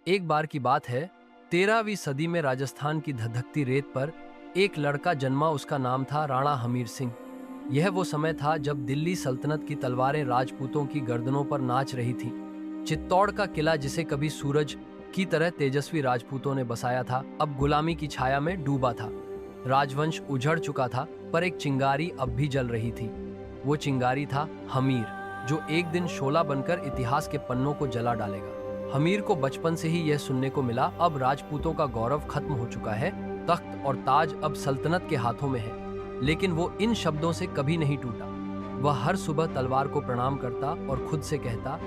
एक बार की बात है, 13वीं सदी में राजस्थान की धधकती रेत पर एक लड़का जन्मा। उसका नाम था राणा हमीर सिंह। यह वो समय था जब दिल्ली सल्तनत की तलवारें राजपूतों की गर्दनों पर नाच रही थीं। चित्तौड़ का किला, जिसे कभी सूरज की तरह तेजस्वी राजपूतों ने बसाया था, अब गुलामी की छाया में डूबा था। राजवंश उजड़ चुका था, पर एक चिंगारी अब भी जल रही थी। वो चिंगारी था हमीर, जो एक दिन शोला बनकर इतिहास के पन्नों को जला डालेगा। हमीर को बचपन से ही यह सुनने को मिला, अब राजपूतों का गौरव खत्म हो चुका है, तख्त और ताज अब सल्तनत के हाथों में है। लेकिन वो इन शब्दों से कभी नहीं टूटा। वह हर सुबह तलवार को प्रणाम करता और खुद से कहता,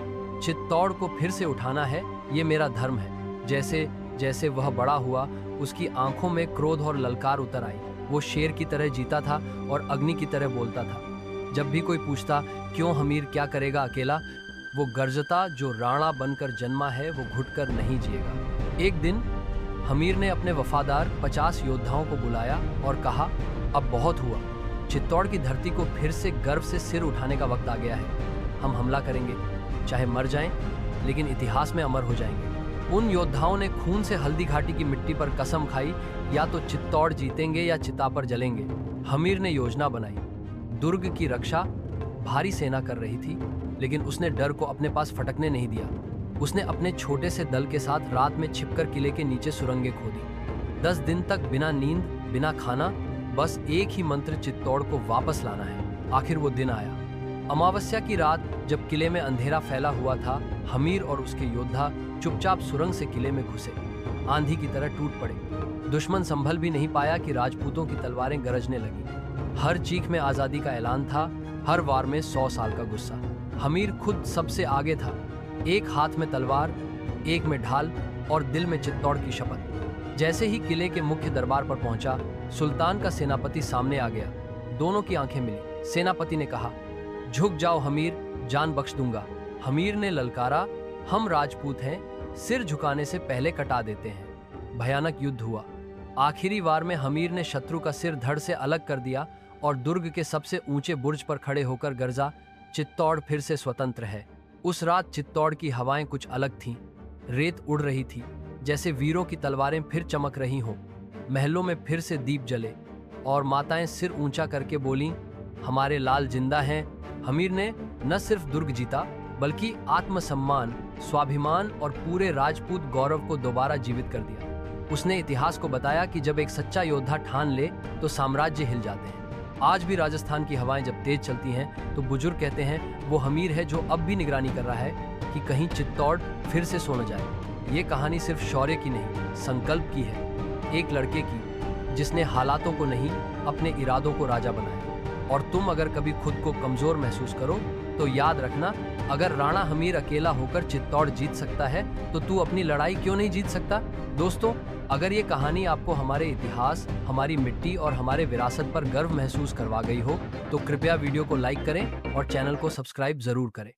चित्तौड़ को फिर से उठाना है, ये मेरा धर्म है। जैसे जैसे वह बड़ा हुआ, उसकी आंखों में क्रोध और ललकार उतर आई। वो शेर की तरह जीता था और अग्नि की तरह बोलता था। जब भी कोई पूछता, क्यों हमीर, क्या करेगा अकेला, वो गर्जता, जो राणा बनकर जन्मा है वो घुटकर नहीं जिएगा। एक दिन हमीर ने अपने वफादार 50 योद्धाओं को बुलाया और कहा, अब बहुत हुआ। चित्तौड़ की धरती को फिर से गर्व से सिर उठाने का वक्त आ गया है। हम हमला करेंगे, चाहे मर जाएं, लेकिन इतिहास में अमर हो जाएंगे। उन योद्धाओं ने खून से हल्दी घाटी की मिट्टी पर कसम खाई, या तो चित्तौड़ जीतेंगे या चिता पर जलेंगे। हमीर ने योजना बनाई। दुर्ग की रक्षा भारी सेना कर रही थी, लेकिन उसने डर को अपने पास फटकने नहीं दिया। उसने अपने छोटे से दल के साथ रात में छिपकर किले के नीचे सुरंगें खोदी। 10 दिन तक बिना नींद, बिना खाना, बस एक ही मंत्र, चित्तौड़ को वापस लाना है। आखिर वो दिन आया। अमावस्या की रात, जब किले में अंधेरा फैला हुआ था, हमीर और उसके योद्धा चुपचाप सुरंग से किले में घुसे। आंधी की तरह टूट पड़े। दुश्मन संभल भी नहीं पाया कि राजपूतों की तलवारें गरजने लगी। हर चीख में आजादी का ऐलान था, हर वार में 100 साल का गुस्सा। हमीर खुद सबसे आगे था, एक हाथ में तलवार, एक में ढाल और दिल में चित्तौड़ की शपथ। जैसे ही किले के मुख्य दरबार पर पहुंचा, सुल्तान का सेनापति सामने आ गया। दोनों की आंखें मिली। सेनापति ने कहा, झुक जाओ हमीर, जान बख्श दूंगा। हमीर ने ललकारा, हम राजपूत हैं, सिर झुकाने से पहले कटा देते हैं। भयानक युद्ध हुआ। आखिरी वार में हमीर ने शत्रु का सिर धड़ से अलग कर दिया और दुर्ग के सबसे ऊंचे बुर्ज पर खड़े होकर गर्जा, चित्तौड़ फिर से स्वतंत्र है। उस रात चित्तौड़ की हवाएं कुछ अलग थीं। रेत उड़ रही थी, जैसे वीरों की तलवारें फिर चमक रही हों। महलों में फिर से दीप जले और माताएं सिर ऊंचा करके बोलीं, हमारे लाल जिंदा हैं। हमीर ने न सिर्फ दुर्ग जीता, बल्कि आत्मसम्मान, स्वाभिमान और पूरे राजपूत गौरव को दोबारा जीवित कर दिया। उसने इतिहास को बताया कि जब एक सच्चा योद्धा ठान ले, तो साम्राज्य हिल जाते हैं। आज भी राजस्थान की हवाएं जब तेज चलती हैं, तो बुजुर्ग कहते हैं, वो हमीर है जो अब भी निगरानी कर रहा है कि कहीं चित्तौड़ फिर से सो न जाए। ये कहानी सिर्फ शौर्य की नहीं, संकल्प की है। एक लड़के की, जिसने हालातों को नहीं, अपने इरादों को राजा बनाया। और तुम अगर कभी खुद को कमजोर महसूस करो, तो याद रखना, अगर राणा हमीर अकेला होकर चित्तौड़ जीत सकता है, तो तू अपनी लड़ाई क्यों नहीं जीत सकता। दोस्तों, अगर ये कहानी आपको हमारे इतिहास, हमारी मिट्टी और हमारे विरासत पर गर्व महसूस करवा गई हो, तो कृपया वीडियो को लाइक करें और चैनल को सब्सक्राइब जरूर करें।